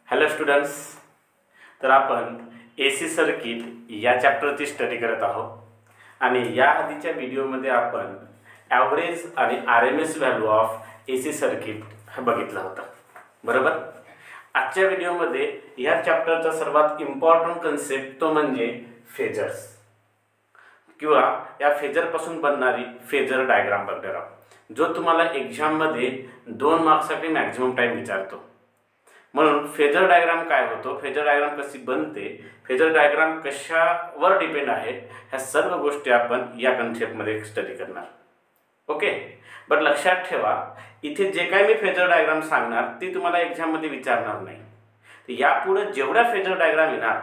Hello students, तर आपण AC circuit या चॅप्टरची स्टडी करत आहोत आणि या आधीच्या व्हिडिओमध्ये आपण ॲव्हरेज आणि RMS value of AC circuit बघितला होता, बरोबर. आजच्या व्हिडिओमध्ये या चॅप्टरचा सर्वात इम्पॉर्टंट कन्सेप्ट तो म्हणजे फेजर्स किंवा या फेजरपासून बनणारी फेजर डायग्राम बघणार आहोत, जो तुम्हाला एक्झाममध्ये 2 मार्क्ससाठी मॅक्झिमम टाइम विचारतो. म्हणून फेजर डायग्राम काय होतो, फेजर डायग्राम कशी बनते, फेजर डायग्राम कशावर डिपेंड आहे, ह्या सर्व गोष्टी आपण या कन्सेप्टमध्ये स्टडी करणार. ओके, बट लक्षात ठेवा, इथे जे काही मी फेजर डायग्राम सांगणार ते तुम्हाला एक्झाममध्ये विचारणार नाही. तर यापुढे जेवढ्या फेजर डायग्राम येणार,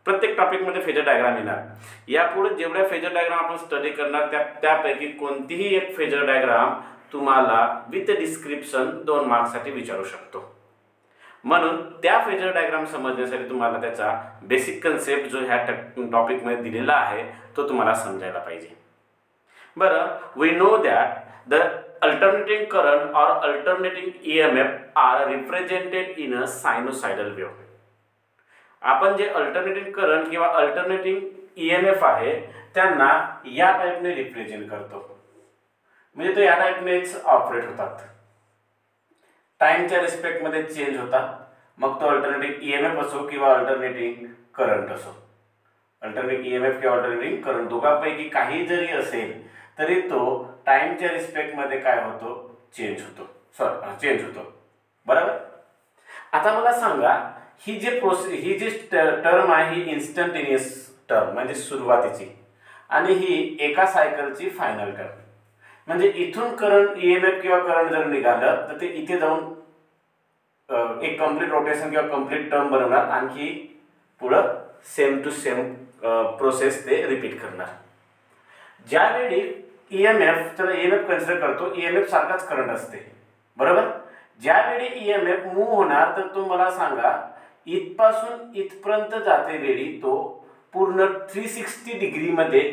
प्रत्येक टॉपिकमध्ये फेजर डायग्राम येणार, यापुढे जेवढ्या फेजर डायग्राम आपण स्टडी करणार त्यापैकी कोणतीही एक फेजर डायग्राम तुम्हाला विथ डिस्क्रिप्शन 2 मार्क्ससाठी विचारू शकतो. म्हणून त्या फेजर डायग्राम समजण्यासाठी तुम्हाला त्याचा बेसिक कन्सेप्ट जो ह्या टॉपिकमध्ये दिलेला आहे तो तुम्हाला समजायला पाहिजे. बरं, we know that the alternating current और alternating EMF are represented in a sinusoidal wave. आपण जे अल्टरनेटिंग करंट किंवा अल्टरनेटिंग ईएमएफ आहे त्यांना या टाइपने रिप्रेझेंट करतो, म्हणजे तो या टाइपनेच ऑपरेट होतात. टाइमच्या रिस्पेक्टमध्ये चेंज होतात, मग तो अल्टरनेटिंग ईएमएफ असो किंवा अल्टरनेटिंग करंट असो. अल्टरनेटिंग ईएमएफ किंवा अल्टरनेटिंग करंट दोघांपैकी काही जरी असेल तरी तो टाइमच्या रिस्पेक्टमध्ये काय होतो, चेंज होतो, बरोबर. आता मला सांगा, ही जी टर्म आहे ही इन्स्टंटेनियस टर्म म्हणजे सुरुवातीची, आणि ही एका सायकलची फायनल टर्म. म्हणजे इथून करंट ईएमएफ किंवा करंट जर निघालं तर ते इथे जाऊन एक कंप्लीट रोटेशन किंवा कंप्लीट टर्म बनवणार, आणखी पुढं सेम टू सेम प्रोसेस ते रिपीट करणार. ज्यावेळी ईएमएफ, चला ईएमएफ कन्सिडर करतो, ईएमएफ सारखाच करंट असते, बरोबर. ज्यावेळी ईएमएफ मूव्ह होणार तर तो मला सांगा इथपासून इथपर्यंत जाते वेळी तो पूर्ण 360 डिग्रीमध्ये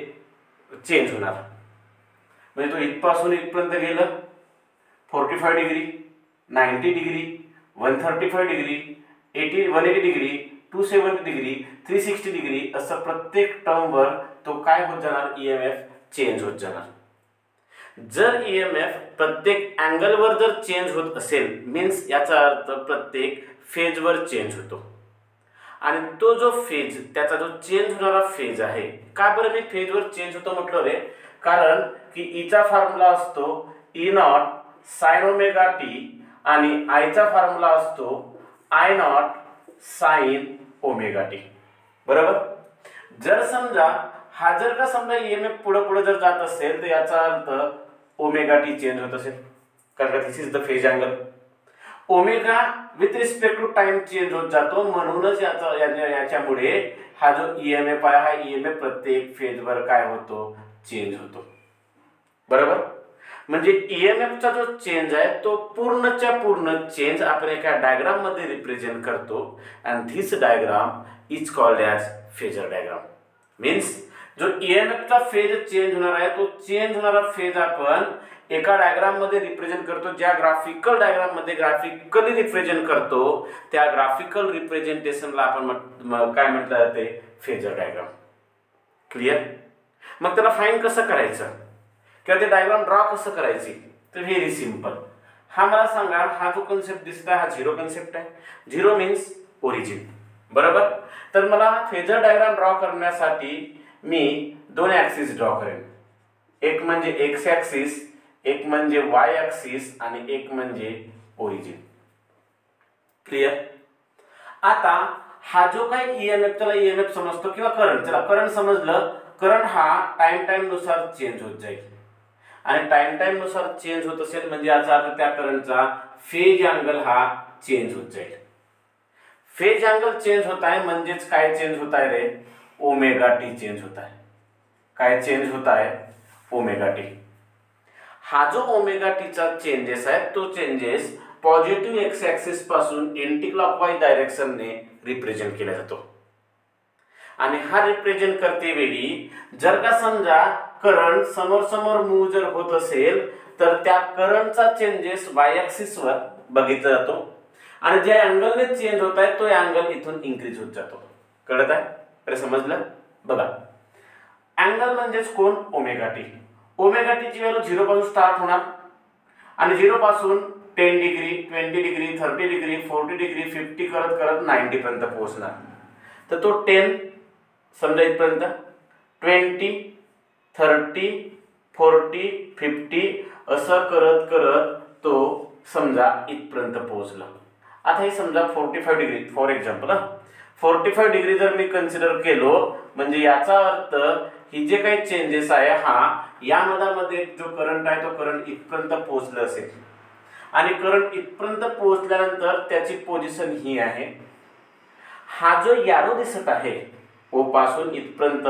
चेंज होणार. म्हणजे तो इथपासून इथपर्यंत गेलं 45 degree, 90 degree, 135 degree, 180 degree, 270 degree, 360 degree, असं प्रत्येक टर्मवर तो काय होत जाणार, ईएमएफ चेंज होत जाणार. जर ईएमएफ प्रत्येक अँगलवर जर चेंज होत असेल, मीन्स याचा अर्थ प्रत्येक फेजवर चेंज होतो. आणि तो जो फेज, त्याचा जो चेंज होणारा फेज आहे, का बरं मी फेजवर चेंज होतो म्हटलं रे, कारण की ईचा फॉर्म्युला असतो E naught sine omega T आणि आयचा फॉर्म्युला असतो I naught sine omega T, बरोबर. जर समजा हा जर का समजा ईएमएफ पुढे जर जात असेल तर याचा अर्थ ओमेगा टी चेंज होत असेल, कारण this is the phase angle. Omega with respect to time change होत जातो, म्हणूनच याच्यामुळे हा जो ईएमएफ आहे, हा ईएमएफ प्रत्येक फेजवर काय होतो, चेंज होतो, बरोबर. म्हणजे ईएमएफचा जो चेंज आहे तो पूर्णच्या पूर्ण चेंज आपण एका डायग्राम मध्ये रिप्रेझेंट करतो, and this diagram is called as phasor diagram. Means जो ईएमएफचा फेज चेंज होणार आहे तो चेंज होणारा फेज आपण एका डायग्राम मध्ये रिप्रेझेंट करतो. ज्या ग्राफिकल डायग्राम मध्ये ग्राफिकली रिप्रेझेंट करतो त्या ग्राफिकल रिप्रेझेंटेशनला आपण काय म्हटलं जाते, फेजर डायग्राम. क्लिअर. मग त्याला फाईंड कसं करायचं किंवा ते डायग्राम ड्रॉ कसं करायची, तर व्हेरी सिंपल. हा मला सांगा, हा जो कन्सेप्ट दिसत आहे हा झिरो कन्सेप्ट आहे. झिरो मीन्स ओरिजिन, बरोबर. तर मला फेजर डायग्राम ड्रॉ करण्यासाठी मी 2 ॲक्सिस ड्रॉ करेन. एक म्हणजे एक्स ॲक्सिस, एक म्हणजे वाय ॲक्सिस आणि एक म्हणजे ओरिजिन. क्लिअर. आता हा जो काही ईएमएफ, त्याला ईएमएफ समजतो किंवा करंट, चला करंट समजलं. करंट हा टाइम नुसार चेंज होत जाईल, आणि टाइम नुसार चेंज होत असेल म्हणजे याचा अर्थ त्या करंटचा फेज अँगल हा चेंज होत जाईल. फेज अँगल चेंज होत आहे म्हणजेच काय चेंज होत आहे रे, ओमेगा टी चेंज होत आहे. काय चेंज होत आहे, ओमेगा टी. हा जो ओमेगा टीचा चेंजेस आहे तो चेंजेस पॉझिटिव्ह एक्स ॲक्सिस पासून एंटी क्लॉकवाईज डायरेक्शनने रिप्रेझेंट केला जातो. आणि हा रिप्रेझेंट करते वेळी जर का समजा करंट समोर मूव्ह जर होत असेल तर त्या करंटचा चेंजेस वाय ॲक्सिसवर बघितला जातो, आणि ज्या अँगलने चेंज होत आहे तो अँगल इथून इन्क्रीज होत जातो. कळत आहे? तर समजलं? बघा, अँगल म्हणजेच कोण? Omega T. ओमेगा टीची व्हॅल्यू 0 पासून स्टार्ट होणार आणि 0 पासून 10 डिग्री, 20 डिग्री, 30 डिग्री, 40 डिग्री, 50 करत करत 90 पर्यंत पोहोचणार. तर तो 10 समजा इथपर्यंत, 20, 30, 40, 50 असं करत करत तो समजा इथपर्यंत पोहोचला. आता हे समजा 45 डिग्री फॉर एक्झाम्पल, 45 डिग्री जर मी कन्सिडर केलो म्हणजे याचा अर्थ ही जे काही चेंजेस आहे हा या मधामध्ये जो करंट आहे तो करंट इथपर्यंत पोहोचला असेल आणि करंट इथपर्यंत पोहोचल्यानंतर त्याची पोझिशन ही आहे. हा जो एरो दिसत आहे ओ पासून इथपर्यंत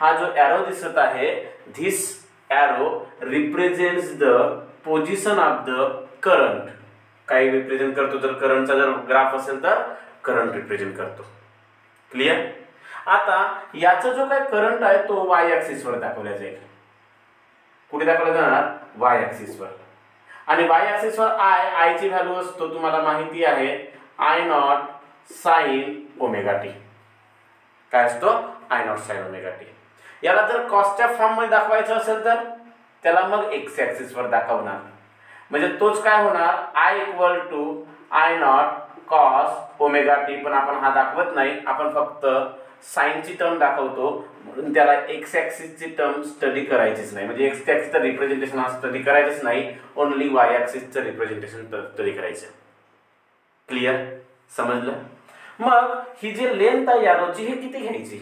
हा जो एरो दिसत आहे, this arrow represents the position of the current. काय रिप्रेझेंट करतो? जर करंटचा जर ग्राफ असेल तर करंट रिप्रेझेंट करतो. क्लियर? आता याचा जो काय करंट आहे तो वाय ऍक्सिस वर दाखवला जाईल. कुठे दाखवला जाणार? वाय ऍक्सिस वर. आणि वाय ऍक्सिस वर आय ची व्हॅल्यू असतो तुम्हाला माहिती आहे I naught sine omega T. काय असतो? I naught sine omega T. याला जर कॉसच्या फॉर्म मध्ये दाखवायचं असेल तर त्याला मग एक्स ऍक्सिस वर दाखवणार. म्हणजे तोच काय होणार? I equal to I naught cos omega T. पण आपण हा दाखवत नाही, आपण फक्त साइनची टर्म दाखवतो म्हणून त्याला एक्स ऍक्सिसची टर्म स्टडी करायचीच नाही. म्हणजे एक्स ऍक्सिसचं रिप्रेझेंटेशन हा स्टडी करायचंच नाही, ओनली वाय ऍक्सिसचं रिप्रेझेंटेशन स्टडी करायचं. क्लियर? समजलं? मग ही जी लेंथ आहे यारोची ही किती घ्यायची?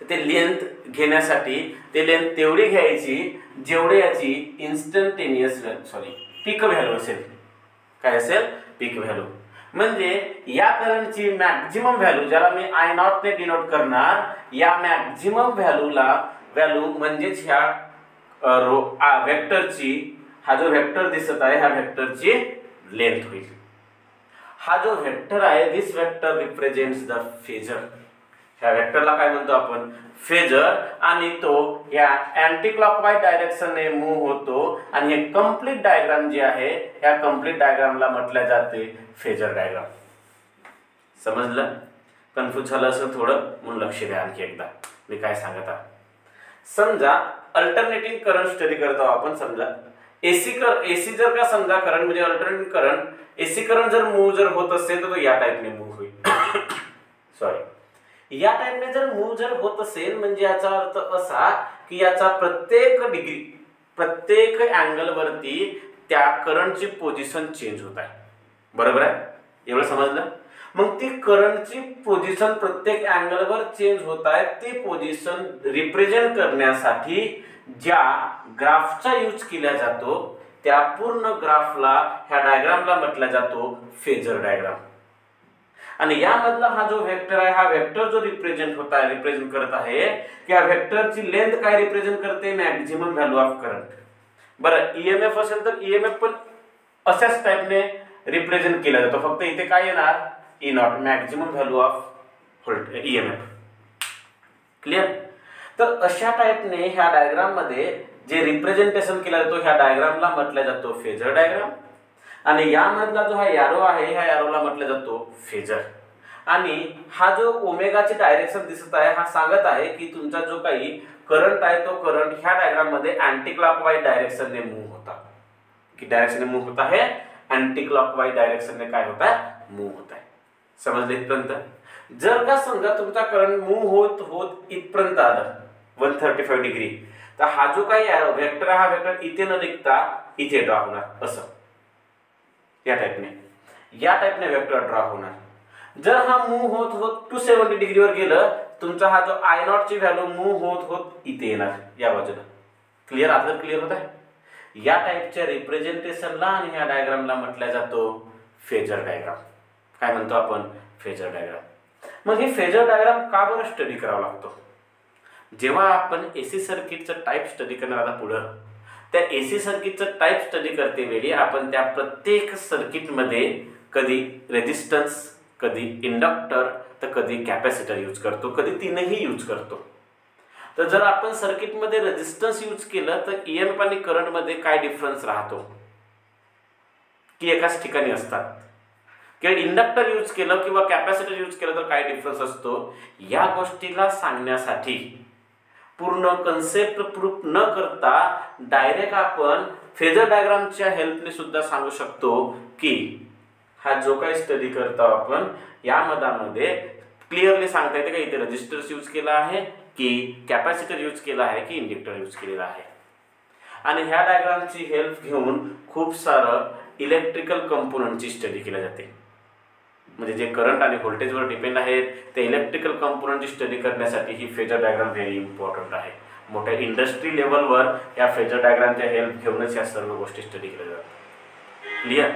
ते लेंथ घेण्यासाठी ते लेंथ तेवढी घ्यायची जेवढे याची इन्स्टंटेनियस पीक व्हॅल्यू असेल. काय असेल? पीक व्हॅल्यू. म्हणजे या करंटची मॅक्झिमम व्हॅल्यू ज्याला मी आय नॉट ने डिनोट करणार, या मॅक्झिमम व्हॅल्यू म्हणजेच ह्या वेक्टरची, हा जो वेक्टर दिसत आहे ह्या वेक्टरची लेंथ होईल. हा जो वेक्टर आहे दिस वेक्टर रिप्रेझेंट्स द फेजर. ह्या वेक्टरला काय म्हणतो आपण? फेजर. आणि तो या अँटी क्लॉकवाईज डायरेक्शनने मूव्ह होतो आणि हे कंप्लीट डायग्राम जे आहे ह्या कंप्लीट डायग्रामला म्हटले जाते फेजर डायग्राम. समजलं? कन्फ्यूज झालं असेल थोडं म्हणून लक्ष द्या आणखी एकदा मी काय सांगत आहे. समजा अल्टरनेटिंग करंट स्टडी करतो आपण. समजा एसी जर का समजा करंट म्हणजे अल्टरनेटिंग करंट, एसी करंट जर मूव्ह जर होत असेल तर तो या टाइपने मूव्ह होईल. सॉरी, या टाइपने जर मूव्ह जर होत असेल म्हणजे याचा अर्थ असा की याचा प्रत्येक डिग्री, प्रत्येक अँगल वरती त्या करंटची पोझिशन चेंज होत आहे. बरोबर आहे? एवढं समजलं? मग ती करंटची पोझिशन प्रत्येक अँगल वर चेंज होत आहे, ती पोझिशन रिप्रेझेंट करण्यासाठी ज्या ग्राफचा यूज केला जातो त्या पूर्ण ग्राफला ह्या डायग्रामला म्हटला जातो फेजर डायग्राम. आणि यामधला हा जो वेक्टर आहे, हा वेक्टर जो रिप्रेझेंट करत आहे की या वेक्टरची लेंथ काय रिप्रेझेंट करते? Maximum value of current. बरं, ईएमएफ असेल तर ईएमएफ पण अशाच टाइपने रिप्रेझेंट केला जातो, फक्त इथे काय येणार? E not, maximum value of EMF. Clear? तर अशा टाइपने ह्या डायग्राम मध्ये जे रिप्रेझेंटेशन केलं जातो ह्या डायग्रामला म्हटलं जातो फेजर डायग्राम. आणि यामधला जो हा एरो आहे ह्या एरोला म्हटलं जातो फेजर. आणि हा जो ओमेगाची डायरेक्शन दिसत आहे हा सांगत आहे की तुमचा जो काही करंट आहे तो करंट ह्या डायग्राम मध्ये अँटी क्लॉकवाईज डायरेक्शनने मूव्ह होता. की डायरेक्शनने मूव्ह होता है, अँटी क्लॉकवाईज डायरेक्शनने काय होत आहे? मूव्ह होत आहे. समजले इथपर्यंत? जर का समजा तुमचा करंट मूव्ह होत होत इथपर्यंत आलं 135 डिग्री, तर हा जो काही वेक्टर आहे हा वेक्टर इथे न निघता इथे ड्रॉ होणार. असं या टाइपने वेक्टर ड्रॉ होणार. जर हा मूव्ह होत होत 270 डिग्रीवर गेलं, तुमचा हा जो आय नॉट ची व्हॅल्यू मूव्ह होत होत इथे येणार या बाजूला. क्लियर? आता क्लियर होत आहे? या टाइपच्या रिप्रेझेंटेशनला आणि ह्या डायग्रामला म्हटलं जातो फेजर डायग्राम. काय म्हणतो आपण? Phasor diagram. मग हे फेजर डायग्राम का बरं स्टडी करावा लागतो? जेव्हा आपण एसी सर्किटचं टाइप स्टडी करणार आता पुढं, त्या एसी सर्किटचं टाइप स्टडी करते वेळी आपण त्या प्रत्येक सर्किटमध्ये कधी रेजिस्टन्स, कधी इंडक्टर, तर कधी कॅपॅसिटर यूज करतो, कधी तीनही यूज करतो. तर जर आपण सर्किटमध्ये रेजिस्टन्स यूज केलं तर ईएमएफ आणि करंटमध्ये काय डिफरन्स राहतो? की एकाच ठिकाणी असतात. किंवा इंडक्टर यूज केलं किंवा कॅपॅसिटर यूज केलं तर काय डिफरन्स असतो, या गोष्टीला सांगण्यासाठी पूर्ण कन्सेप्ट प्रूफ न करता डायरेक्ट आपण फेजर डायग्रामच्या हेल्पने सुद्धा सांगू शकतो की हा जो काही स्टडी करतो आपण या मधामध्ये क्लिअरली सांगता येते का इथे रेजिस्टर्स यूज केला आहे की कॅपॅसिटर यूज केला आहे की इंडक्टर यूज केलेला आहे. आणि ह्या डायग्रामची हेल्प घेऊन खूप सारं इलेक्ट्रिकल कंपोनंटची स्टडी केली जाते. म्हणजे जे करंट आणि व्होल्टेजवर डिपेंड आहेत ते इलेक्ट्रिकल कंपोनंटची स्टडी करण्यासाठी ही फेजर डायग्राम व्हेरी इम्पॉर्टंट आहे. मोठ्या इंडस्ट्री लेवलवर या फेजर डायग्रामच्या हेल्प घेऊनच या सर्व गोष्टी स्टडी केल्या जातात. क्लिअर.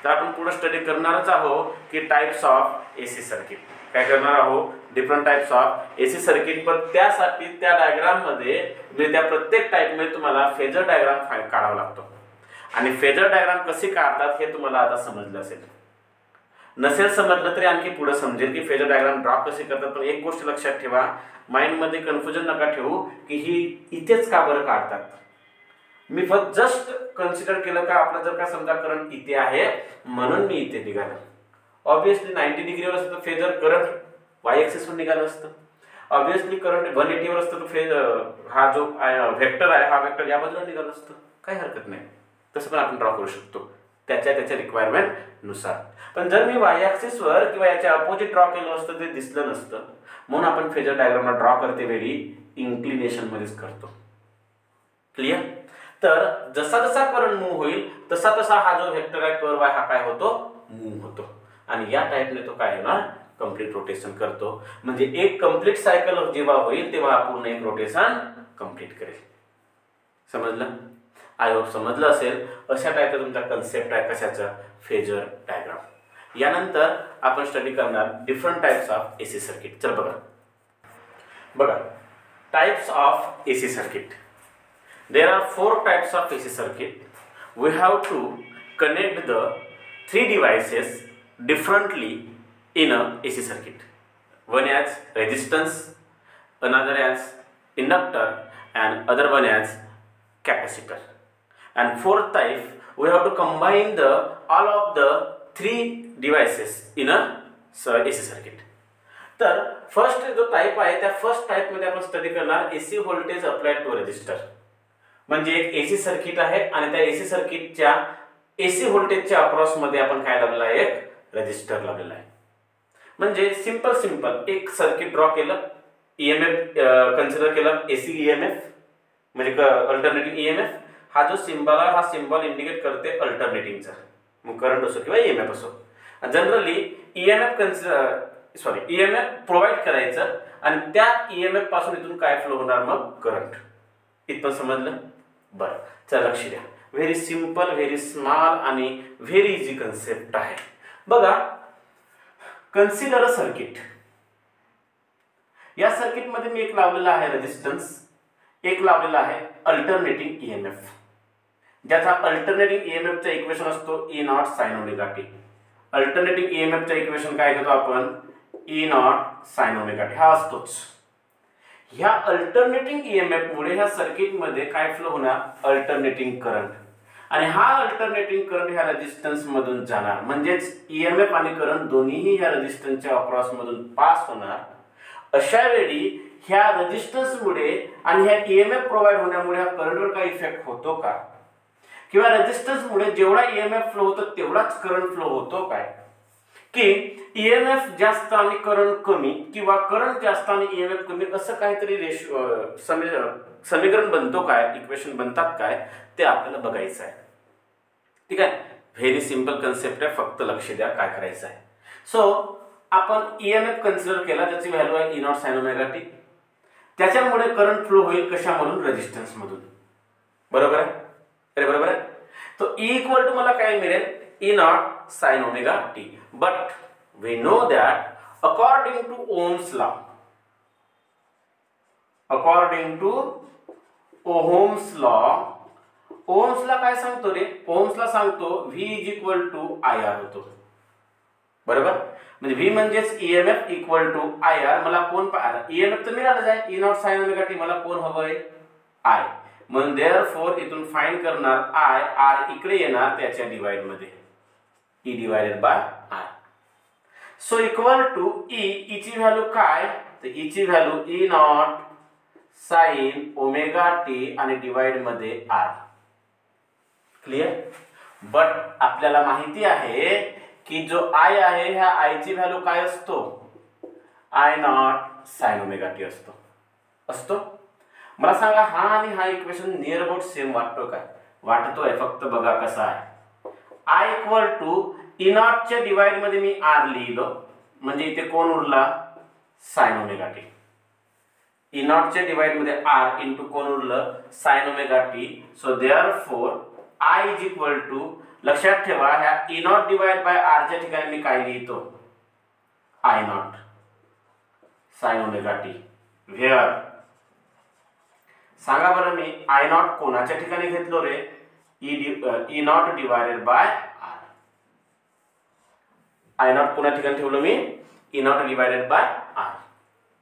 तर आपण पुढे स्टडी करणारच आहोत की टाइप्स ऑफ एसी सर्किट. काय करणार आहोत, different types of AC circuit. पण त्यासाठी त्या डायग्राममध्ये म्हणजे त्या प्रत्येक टाइपमध्ये तुम्हाला फेजर डायग्राम काढावा लागतो. आणि फेजर डायग्राम कशी काढतात हे तुम्हाला आता समजलं असेल. नसेल समजलं तरी आणखी पुढे समजेल की फेजर डायग्राम ड्रॉ कसे करतात. पण एक गोष्ट लक्षात ठेवा, माइंडमध्ये कन्फ्युजन नका ठेवू की ही इथेच का बरं काढतात. मी फक्त जस्ट कन्सिडर केलं का आपला जर का समजा करंट इथे आहे म्हणून मी इथे निघालो. ऑब्विसली 90 डिग्रीवर असतं तर फेजर करंट वाय ॲक्सिसवर निघालं असतं. ऑब्विसली करंट 180 वर असतं तर हा जो व्हेक्टर आहे हा व्हेक्टर या बाजूला निघालं असतं. काही हरकत नाही, तसं पण आपण ड्रॉ करू शकतो त्याच्या रिक्वायरमेंट नुसार. पण जर मी वाय ॲक्सिसवर किंवा याच्या अपोजिट ड्रॉ केलं असतं ते दिसलं नसतं. म्हणून आपण फेजर डायग्रामला ड्रॉ करते वेळी इन्क्लिनेशन मध्येच करतो. क्लिअर. तर जसा जसा करंट मूव्ह होईल तसा तसा हा जो व्हेक्टर आहे कर्व आहे हा काय होतो, मूव्ह होतो. आणि या टाइपने तो काय होणार, कंप्लीट रोटेशन करतो. म्हणजे एक कंप्लीट सायकल जेव्हा होईल तेव्हा पूर्ण एक रोटेशन कंप्लीट करेल. समजलं. आय होप समजलं असेल. अशा टाईपचा तुमचा कन्सेप्ट आहे कशाचा, फेजर डायग्राम. यानंतर आपण स्टडी करणार different types of AC circuit. चल बघा types of AC circuit. There are 4 types of AC circuit. We have to connect the 3 devices differently in a AC circuit. One as resistance, another as inductor, and other one as capacitor. And fourth type, we have to combine all of the 3 devices in a AC circuit. तर first जो type आहे त्या first type मध्ये आपण study करणार AC voltage applied to resistor. म्हणजे एक AC circuit आहे आणि त्या एसी सर्किटच्या एसी व्होल्टेजच्या अक्रॉस मध्ये आपण काय लावलेला आहे, एक रेजिस्टर लावलेला आहे. म्हणजे सिंपल एक सर्किट ड्रॉ केलं, ईएमएफ कन्सिडर केलं, एसी ईएमएफ म्हणजे अल्टरनेटिंग ईएमएफ. हा जो सिंबल आहे हा सिंबल इंडिकेट करते अल्टरनेटिंगचा, मग करंट असो किंवा ईएमएफ असो. जनरली ईएमएफ प्रोव्हाइड करायचं आणि त्या ईएमएफ पासून इथून काय फ्लो होणार, मग करंट. इथं समजलं. बरं चला लक्ष द्या. व्हेरी सिंपल, व्हेरी स्मॉल आणि व्हेरी इझी कन्सेप्ट आहे. बघा कन्सिडर अ सर्किट. या सर्किट मध्ये मी एक लावलेला आहे रेजिस्टन्स, एक लावलेला आहे अल्टरनेटिंग ईएमएफ. ज्याचा अल्टरनेटिंग ईएमएफ चा इक्वेशन असतो E naught sine omega T. Alternating EMF चा इक्वेशन काय घेतो आपण, E naught sine omega T हा असतोच. ह्या अल्टरनेटिंग ईएमएफ मुळे ह्या सर्किट मध्ये काय फ्लो होणार, अल्टरनेटिंग करंट. आणि हा अल्टरनेटिंग करंट ह्या रेजिस्टन्स मधून जाणार. म्हणजेच ईएमएफ आणि करंट दोन्हीही ह्या रेजिस्टन्सच्या अक्रॉस मधून पास होणार. अशा वेळी ह्या रेजिस्टन्स मुळे आणि ह्या ईएमएफ प्रोव्हाइड होण्यामुळे ह्या करंटवर काही इफेक्ट होतो का, किंवा रेजिस्टन्स मुळे जेवढा ईएमएफ फ्लो होतो तेवढाच करंट फ्लो होतो काय, की ईएमएफ जास्त आणि करंट कमी किंवा करंट जास्त आणि ईएमएफ कमी असं काहीतरी समीकरण बनतो काय, इक्वेशन बनतात काय, ते आपल्याला बघायचं आहे. ठीक आहे. व्हेरी सिंपल कन्सेप्ट आहे, फक्त लक्ष द्या काय करायचं आहे. सो आपण ईएमएफ कन्सिडर केला, त्याची व्हॅल्यू आहे E naught sine omega T. त्याच्यामुळे करंट फ्लो होईल कशामधून, रेजिस्टन्स मधून. बरोबर आहे. अरे बरोबर आहे. तो ई इक्वल टू मला काय मिळेल, E naught sine omega T. But we know that according to Ohm's law, Ohm's law काय सांगतो रे, Ohm's law सांगतो V is equal to IR होतो. बरोबर. म्हणजे V म्हणजेच EMF इक्वल टू IR. मला कोण EMF तर मिळालंच आहे, E naught sine omega T. मला कोण हवंय, I. म्हणून देअरफॉर इथून फाइंड करणार I, R इकडे येणार त्याच्या डिवाइड मध्ये, E divided by R. So equal to E ची व्हॅल्यू काय, तर ई ची value E naught sine omega T आणि डिवाइड मध्ये आर. क्लिअर. बट आपल्याला माहिती आहे की जो आय आहे ह्या आय ची व्हॅल्यू काय असतो, I naught sine omega T असतो. मला सांगा हा आणि हा इक्वेशन नियर अबाउट सेम वाटतो काय, वाटतोय. फक्त बघा कसा आहे. I equal to E naught च्या डिवाइड मध्ये मी आर लिहिलो म्हणजे इथे कोण उरला, sine omega T. E naught च्या डिवाइड मध्ये आर इंटू कोण उरलं, sine omega T. So therefore I is equal to, लक्षात ठेवा ह्या E naught divide by R च्या ठिकाणी मी काय लिहितो, I naught sine omega T. Where सांगा बरं मी आय नॉट कोणाच्या ठिकाणी घेतलो रे, E naught divided by R. I naught कोणा ठिकाणी ठेवलो मी, E naught divided by R.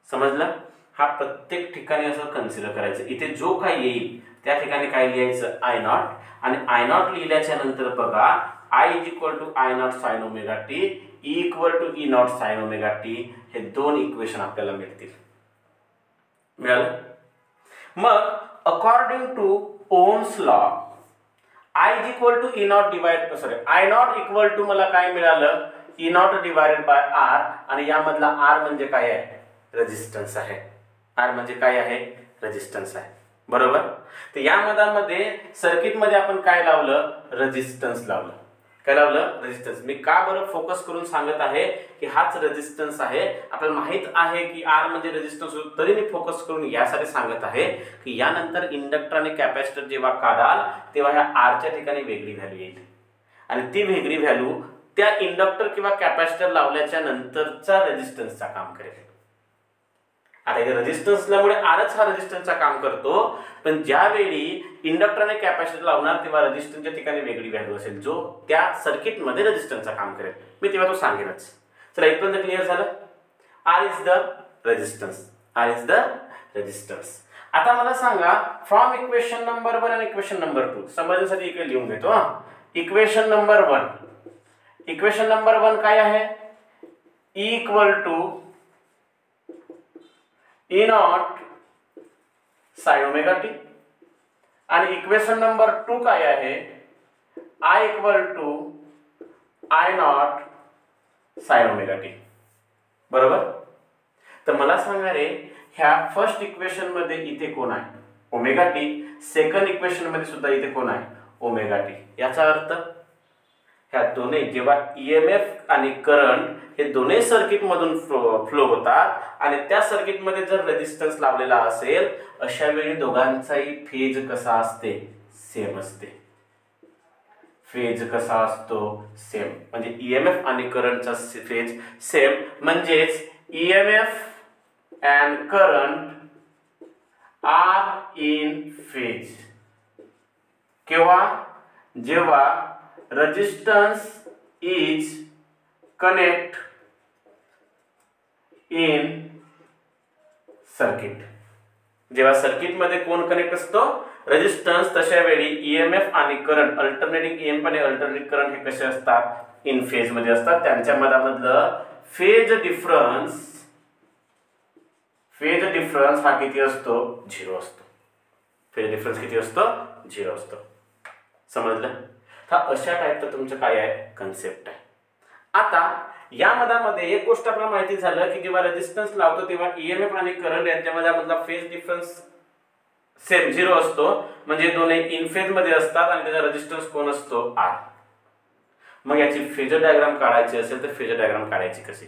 समजलं. हा प्रत्येक ठिकाणी असं कन्सिडर करायचं. इथे जो काही येईल त्या ठिकाणी काय लिहायचं, आय नॉट. आणि आय नॉट लिहिल्याच्या नंतर बघा I is equal to I naught sine omega T, E equal to E naught sine omega T. हे दोन इक्वेशन आपल्याला मिळतील. मिळालं. मग according to Ohm's law I is equal to E naught divide, sorry I naught equal to मला काय मिळालं, E naught divided by R. आणि यामधला आर म्हणजे काय आहे, रेजिस्टन्स आहे. आर म्हणजे काय आहे, रेजिस्टन्स आहे. बरोबर. तर या मधामध्ये सर्किट मध्ये आपण काय लावलं, रेजिस्टन्स लावलं. काय लावलं, रेजिस्टन्स. मी का बरं फोकस करून सांगत आहे की हाच रेजिस्टन्स आहे. आपल्याला माहित आहे की आर म्हणजे रेजिस्टन्स, तरी मी फोकस करून यासाठी सांगत आहे की यानंतर इंडक्टर आणि कॅपॅसिटर जेव्हा काढाल तेव्हा ह्या आरच्या ठिकाणी वेगळी व्हॅल्यू येईल आणि ती वेगळी व्हॅल्यू त्या इंडक्टर किंवा कॅपॅसिटर लावल्याच्या नंतरचा रेजिस्टन्सचा काम करेल. आता इथे रेजिस्टन्स असल्यामुळे आरच हा रेजिस्टन्सचा काम करतो. पण ज्यावेळी इंडक्टर आणि कॅपॅसिटर लावणार तेव्हा रेजिस्टन्सच्या ठिकाणी वेगळी व्हॅल्यू असेल जो त्या सर्किट मध्ये रेजिस्टन्सचा काम करेल. मी तेव्हा तो सांगेनच. चला इथपर्यंत क्लिअर झालं. R is the resistance, R is the resistance. आता मला सांगा फ्रॉम इक्वेशन नंबर 1 आणि इक्वेशन नंबर 2 समजण्यासाठी इकडे लिहून घेतो. इक्वेशन नंबर 1, इक्वेशन नंबर 1 काय आहे, E equal to E naught sine omega T. आणि इक्वेशन नंबर 2 काय आहे, I equal to I naught sine omega T. बरोबर. तर मला सांगा रे ह्या फर्स्ट इक्वेशन मध्ये इथे कोण आहे, ओमेगा टी. सेकंड इक्वेशन मध्ये सुद्धा इथे कोण आहे, ओमेगा टी. याचा अर्थ ह्या दोन्ही जेव्हा ईएमएफ आणि करंट हे दोन्ही सर्किट मधून फ्लो होतात आणि त्या सर्किट मध्ये जर रेजिस्टन्स लावलेला असेल अशा वेळी दोघांचाही फेज कसा असते, सेम असते. फेज कसा असतो, सेम. म्हणजे ईएमएफ आणि करंटचा फेज सेम. म्हणजेच EMF and current are in phase. केव्हा, जेव्हा resistance is connect in circuit. जेव्हा सर्किट मध्ये कोण कनेक्ट असतो, रेजिस्टन्स. तशा वेळी ईएमएफ आणि करंट, अल्टरनेटिंग ईएमएफ आणि अल्टरनेटिंग करंट हे कसे असतात, इन फेज मध्ये असतात. त्यांच्या मधामधलं फेज डिफरन्स हा किती असतो, 0 असतो. फेज डिफरन्स किती असतो, 0 असतो. समजलं. हा अशा टाईपचं तुमचं काय आहे, कन्सेप्ट आहे. आता या मधामध्ये एक गोष्ट आपल्याला माहिती झालं की जेव्हा रेजिस्टन्स लावतो तेव्हा ईएमएफ आणि करंट यांच्यामध्ये मधला फेज डिफरन्स सेम 0 असतो. म्हणजे दोन्ही इन फेज मध्ये असतात आणि त्याचा रेजिस्टन्स कोण असतो, आर. मग याची फेजर डायग्राम काढायची असेल तर फेजर डायग्राम काढायची कशी,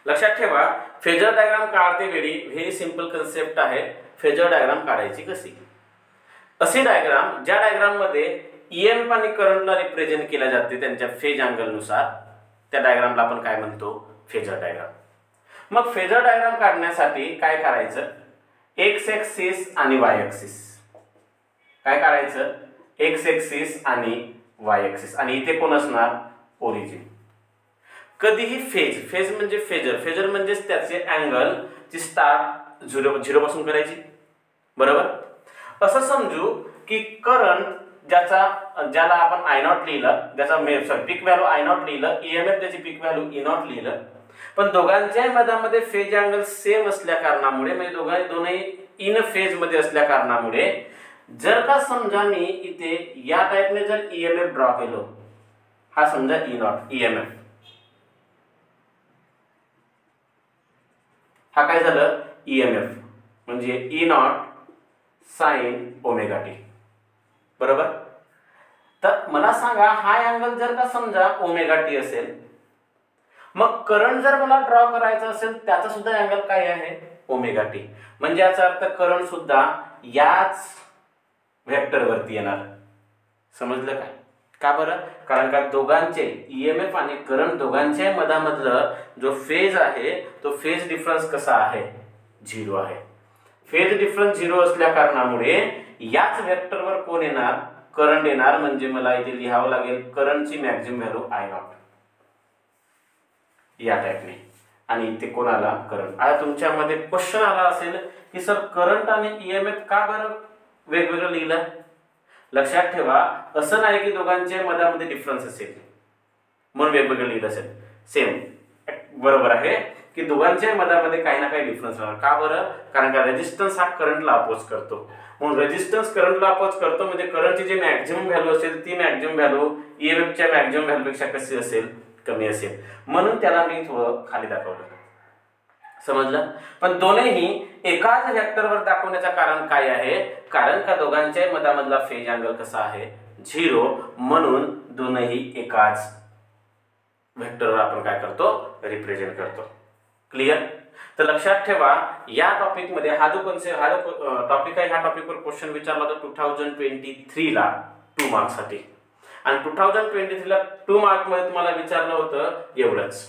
लक्षात ठेवा. फेजर डायग्राम काढते वेळी व्हेरी सिंपल कन्सेप्ट आहे. फेजर डायग्राम काढायची कशी, अशी डायग्राम ज्या डायग्राम मध्ये ईएमएफ आणि करंटला रिप्रेझेंट केला जाते त्यांच्या फेज अँगल नुसार, त्या डायग्रामला आपण काय म्हणतो, फेजर डायग्राम. मग फेजर डायग्राम काढण्यासाठी काय करायचं, एक्स एक्सिस आणि वाय एक्सिस. काय काढायचं, एक्स एक्सिस आणि वाय एक्सिस. आणि इथे कोण असणार, ओरिजिन. कधीही फेज म्हणजे फेजर म्हणजे त्याचे अँगल ची स्टार्ट 0 पासून करायची. बरोबर. असं समजू की करंट ज्याला आपण आय नॉट लिहिलं, ज्याचा पीक व्हॅल्यू आय नॉट लिहिलं, ईएमएफ त्याची पीक व्हॅल्यू ई नॉट लिहिलं, पण दोघांच्या मधामध्ये फेज अँगल सेम असल्या कारणामुळे, म्हणजे दोन्ही इन फेज मध्ये असल्या कारणामुळे, जर का समजा मी इथे या टाइपने जर ईएमएफ ड्रॉ केलो, हा समजा ई नॉट ईएमएफ, हा काय झालं ईएमएफ म्हणजे E naught sine omega T, बरोबर. तर मला सांगा हा अँगल जर का समजा ओमेगा टी असेल, मग करंट जर मला ड्रॉ करायचा असेल त्याचा सुद्धा अँगल काय आहे ओमेगा टी, म्हणजे याचा अर्थ करंट सुद्धा याच वेक्टर वरती येणार. समजलं काय? का बरं? कारण का दोघांचे ईएमएफ आणि करंट दोघांच्या मधामधलं जो फेज आहे तो फेज डिफरन्स कसा आहे, 0 आहे. फेज डिफरन्स 0 असल्या कारणामुळे याच वेक्टरवर कोण येणार, करंट येणार. म्हणजे मला इथे लिहावं लागेल करंटची मॅक्झिमम व्हॅल्यू आय नॉट या टाइपने, आणि इथे कोणाला करंट. आता तुमच्यामध्ये क्वेश्चन आला असेल की सर करंट आणि ईएमएफ का बरं वेगवेगळं लिहिलं? लक्षात ठेवा, असं नाही की दोघांच्या मधामध्ये डिफरन्स असेल म्हणून वेगवेगळं लिहिलं असेल. सेम बरोबर आहे की दोघांच्या मधामध्ये काही ना काही डिफरन्स राहणार. का बरं? कारण का रेजिस्टन्स हा करंटला अपोज करतो, म्हणून रेजिस्टन्स करंटला अपोज करतो, म्हणजे करंटची जी मॅक्झिमम व्हॅल्यू असेल ती मॅक्झिमम व्हॅल्यू ईएमएफच्या मॅक्झिमम व्हॅल्यूपेक्षा कशी असेल, कमी असेल. म्हणून त्याला मी थोडं खाली दाखवलं. समजलं? पण दोन्ही एकाच व्हेक्टरवर दाखवण्याचं कारण काय आहे? कारण का दोघांच्या मधामधला फेज अँगल कसा आहे 0, म्हणून दोन्ही एकाच व्हेक्टरवर आपण काय करतो रिप्रेझेंट करतो. क्लिअर? तर लक्षात ठेवा या टॉपिक मध्ये हा जो कन्सेप्ट हा जो टॉपिक आहे, ह्या टॉपिकवर क्वेश्चन विचारला होता 2023 ला 2 मार्क्स साठी, आणि 2023 ला 2 मार्क मध्ये तुम्हाला विचारलं होतं एवढंच,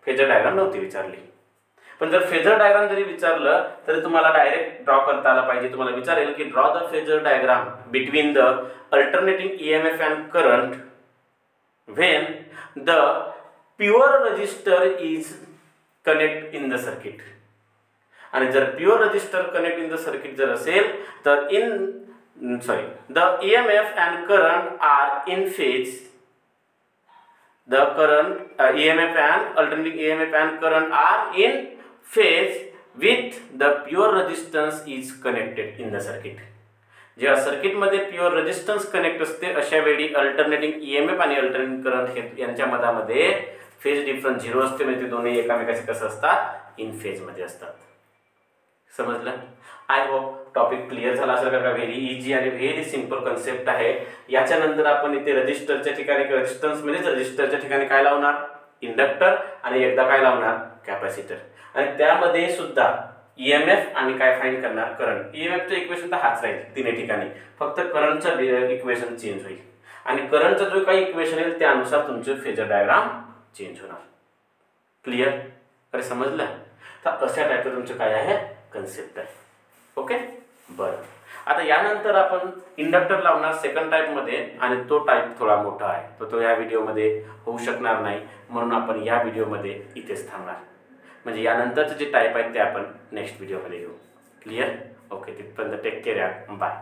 फेजर डायग्राम नव्हती विचारली. पण जर फेजर डायग्राम जरी विचारलं तरी तुम्हाला डायरेक्ट ड्रॉ करता आला पाहिजे. तुम्हाला विचारेल की draw the phasor diagram between the alternating EMF and current when the pure register is connect in the circuit. आणि जर pure register connect in the circuit जर असेल तर the EMF and current are in phase. The current EMF and alternating EMF and current are in phase with the pure resistance is connected in the circuit. जेव्हा circuit मध्ये pure resistance connect असते अशा वेळी alternating EMF आणि alternating current यांच्या मधामध्ये phase difference 0 असते, म्हणजे ते दोन्ही एकामेकाशी कसं असतात इन फेज मध्ये असतात. समजलं? आय होप टॉपिक क्लिअर झाला असेल. का व्हेरी इजी आणि व्हेरी सिंपल कन्सेप्ट आहे. याच्यानंतर आपण इथे रजिस्टरच्या ठिकाणी रेजिस्टन्स म्हणजे रजिस्टरच्या ठिकाणी काय लावणार इंडक्टर, आणि एकदा काय लावणार कॅपॅसिटर, आणि त्यामध्ये सुद्धा ईएमएफ आणि काय फाइंड करणार करंट. ईएमएफचं इक्वेशन तर हाच राहील तिन्ही ठिकाणी, फक्त करंटचं इक्वेशन चेंज होईल, आणि करंटचं जो काही इक्वेशन येईल त्यानुसार तुमचे फेजर डायग्राम चेंज होणार. क्लिअर? अरे समजलं? तर अशा टाईपचं तुमचं काय आहे कन्सेप्ट आहे. ओके, बरं. आता यानंतर आपण इंडक्टर लावणार सेकंड टाइप मध्ये, आणि तो टाइप थोडा मोठा आहे, तो या व्हिडिओमध्ये होऊ शकणार नाही, म्हणून आपण या व्हिडिओमध्ये इथेच थांबणार. म्हणजे यानंतरचे जे टाइप आहेत ते आपण नेक्स्ट व्हिडिओमध्ये घेऊ. क्लिअर? ओके, तिथपर्यंत टेक केअर. बाय.